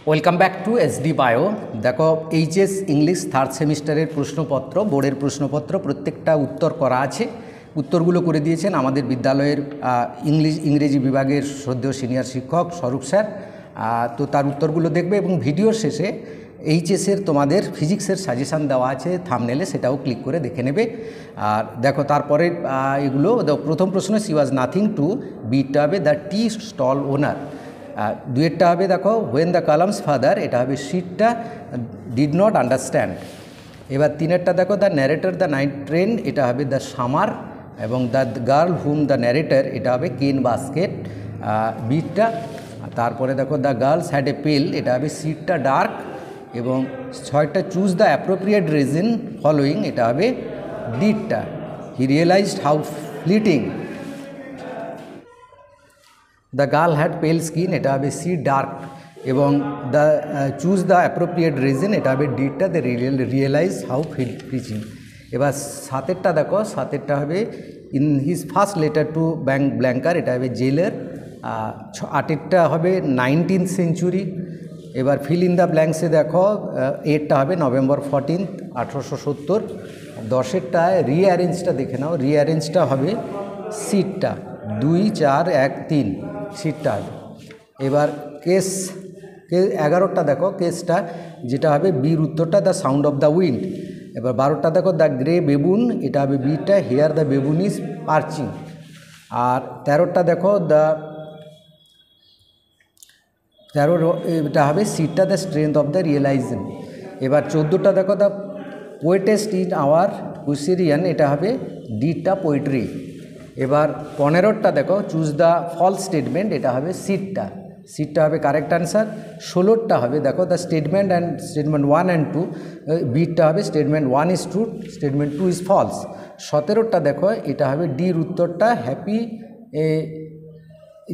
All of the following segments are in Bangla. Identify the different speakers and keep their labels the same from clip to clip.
Speaker 1: Welcome back to SD bio. দেখো এইচএস ইংলিশ থার্ড সেমিস্টারের প্রশ্নপত্র, বোর্ডের প্রশ্নপত্র প্রত্যেকটা উত্তর করা আছে। উত্তরগুলো করে দিয়েছেন আমাদের বিদ্যালয়ের ইংরেজি বিভাগের শ্রদ্ধেয় সিনিয়র শিক্ষক স্বরূপ স্যার। তো তার উত্তরগুলো দেখবে এবং ভিডিওর শেষে এইচএসের তোমাদের ফিজিক্সের সাজেশান দেওয়া আছে থাম্বনেলে, সেটাও ক্লিক করে দেখে নেবে। আর দেখো তারপরে এগুলো প্রথম প্রশ্ন, C was nothing to, beta হবে দ্য টি স্টল ওনার। দুয়েরটা হবে দেখো হোয়েন দ্য কলামস ফাদার, এটা হবে শিটটা ডিড নট আন্ডারস্ট্যান্ড। এবার তিনেরটা দেখো the narrator the night train, এটা হবে দ্য সামার, এবং the girl hmm the narrator, এটা হবে কেন বাস্কেট বিটটা। তারপরে দেখো দ্য গার্লস হ্যাড এ পেল, এটা হবে সিটটা ডার্ক, এবং ছয়টা choose the appropriate reason following, এটা হবে ডিটটা। He realized how fleeting the girl had pale skin, এটা হবে সি ডার্ক, এবং the choose the appropriate reason, এটা হবে ডিটটা, দ্য রিয়েলাইজ হাউ ফ্লিটিং। এবার সাতেরটা দেখো, সাতেরটা হবে in his first letter to blanker, এটা হবে জেলার। আটেরটা হবে 19th সেঞ্চুরি। এবার ফিল ইন দ্য ব্ল্যাঙ্কসে দেখো এরটা হবে নভেম্বর 14, 1870। দশেরটা রিঅ্যারেঞ্জটা দেখে নাও, রিঅ্যারেঞ্জটা হবে সিটটা 2, 4, 1, 3 সিটটা হবে। এবার কেস 11টা দেখো, কেসটা যেটা হবে বির উত্তরটা the sound of the wind. এবার 12টা দেখো দ্য গ্রে বেবুন, এটা হবে বিটা, here the baboon is perching. আর 13টা দেখো এটা হবে সিটটা the strength of the realization. এবার 14টা দেখো দ্য পোয়েটেস্ট ইন আওয়ার হুইসেরিয়ান, এটা হবে ডিটটা পোয়েট্রি। এবার 15টা দেখো চুজ দ্য ফলস স্টেটমেন্ট, এটা হবে সিটটা হবে কারেক্ট অ্যান্সার। 16টা হবে দেখো the statement and statement 1 and 2, বিটটা হবে statement 1 is true, statement 2 is false. 17টা দেখো এটা হবে ডির উত্তরটা, হ্যাপি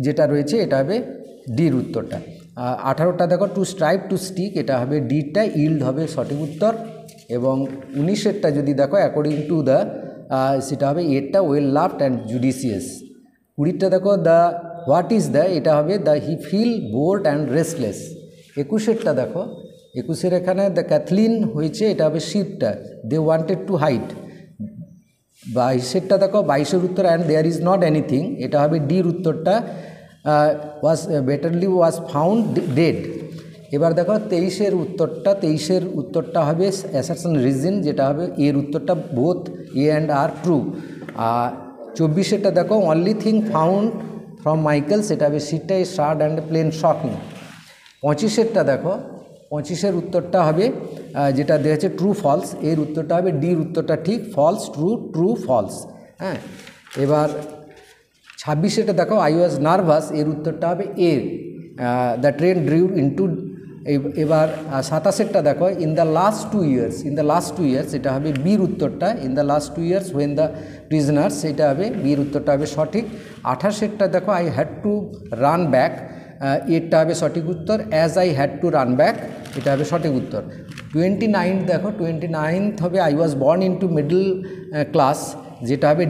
Speaker 1: যেটা রয়েছে এটা হবে ডির উত্তরটা। 18টা দেখো টু স্ট্রাইভ টু স্টিক, এটা হবে ডিটা, ইল্ড হবে সঠিক উত্তর। এবং 19এরটা যদি দেখো অ্যাকর্ডিং টু দ্য, সেটা হবে এরটা ওয়েল লাভড অ্যান্ড জুডিশিয়াস। 20টা দেখো দ্য হোয়াট ইজ দ্য, এটা হবে the he feel bored and restless. 21এরটা দেখো, 21এর এখানে দ্য ক্যাথলিন হয়েছে, এটা হবে শিপটা, দে ওয়ান্টেড টু হাইড। 22এরটা দেখো 22এর উত্তর and there is not anything, এটা হবে ডির উত্তরটা, ওয়াজ বেটারলি ওয়াজ ফাউন্ড ডেড। এবার দেখো 23এর উত্তরটা হবে অ্যাসারশন রিজন, যেটা হবে এর উত্তরটা both A and R true. 24এরটা দেখো only thing found from Michael, সেটা হবে সিটটা is shard and plain shocking. 25এরটা দেখো, 25এর উত্তরটা হবে যেটা দেওয়া হচ্ছে ট্রু ফলস, এর উত্তরটা হবে ডির উত্তরটা ঠিক, ফলস ট্রু, ট্রু ফলস। হ্যাঁ, এবার 26এরটা দেখো আই ওয়াজ নার্ভাস, এর উত্তরটা হবে এ, দ্য ট্রেন ড্রিভ ইনটু। এবার 27এরটা দেখো ইন দ্য লাস্ট 2 years, এটা হবে বির উত্তরটা, in the last 2 years when the prisoners, এটা হবে বির উত্তরটা হবে সঠিক। 28এরটা দেখো I had to run back, এরটা হবে সঠিক উত্তর, as I had to run back, এটা হবে সঠিক উত্তর। 29 দেখো 29th হবে I was born into middle class, যেটা হবে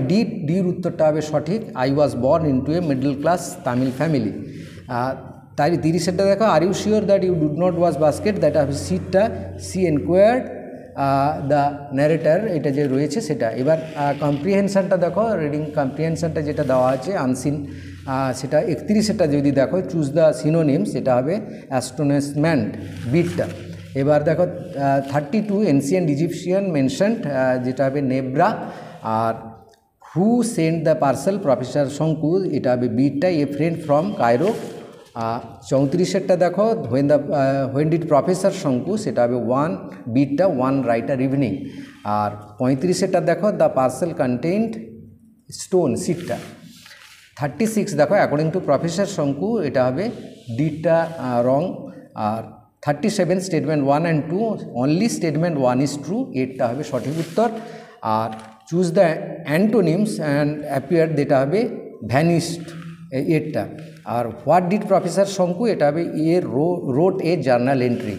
Speaker 1: ডির উত্তরটা হবে সঠিক, I was born into a middle class Tamil family. তাই 30এরটা দেখো are you sure that you would not wash basket, that হবে সিটটা, সি এনকোয়ার্ড দ্য ন্যারেটার, এটা যে রয়েছে সেটা। এবার কম্প্রিহেনশনটা দেখো, রিডিং কম্প্রিহেনশনটা যেটা দেওয়া আছে আনসিন, সেটা 31এরটা যদি দেখো চুজ দ্য সিনোনিমস, এটা হবে অ্যাস্টোনেসমেন্ট বিটটা। এবার দেখো 32 এনসিয়েন্ট ইজিপশিয়ান মেনশনড, যেটা হবে নেব্রা। আর who sent the parcel, professor Shonku, এটা হবে বিটটা, এ ফ্রেন্ড ফ্রম কায়রো। 34এরটা দেখো হোয়েন ডিড প্রফেসর শঙ্কু, সেটা হবে 1 বিটটা, 1 রাইটার ইভিনিং। আর 35এরটা দেখো দ্য পার্সেল কন্টেইনড স্টোন, সিটটা। 36 দেখো অ্যাকর্ডিং টু প্রফেসর শঙ্কু, এটা হবে ডিটটা রং। আর 37 statement 1 and 2, only statement 1 is true, এরটা হবে সঠিক উত্তর। আর choose the antonyms and appear, যেটা হবে ভ্যানিশড, এরটা। আর হোয়াট ডিড প্রফেসর শঙ্কু, এটা হবে এ রোট এ জার্নাল এন্ট্রি।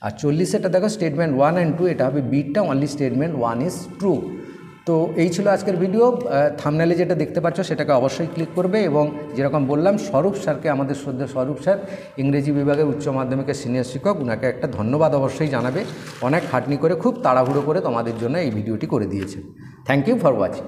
Speaker 1: আর 40এরটা দেখো স্টেটমেন্ট 1 and 2, এটা হবে বিটটা, অনলি স্টেটমেন্ট 1 ইজ ট্রু। তো এই ছিল আজকের ভিডিও। থাম্বনেলে যেটা দেখতে পাচ্ছ সেটাকে অবশ্যই ক্লিক করবে এবং যেরকম বললাম স্বরূপ স্যারকে, আমাদের শ্রদ্ধেয় স্বরূপ স্যার ইংরেজি বিভাগের উচ্চ মাধ্যমিকের সিনিয়র শিক্ষক, ওনাকে একটা ধন্যবাদ অবশ্যই জানাবে। অনেক খাটনি করে খুব তাড়াহুড়ো করে তোমাদের জন্য এই ভিডিওটি করে দিয়েছে। Thank you for watching.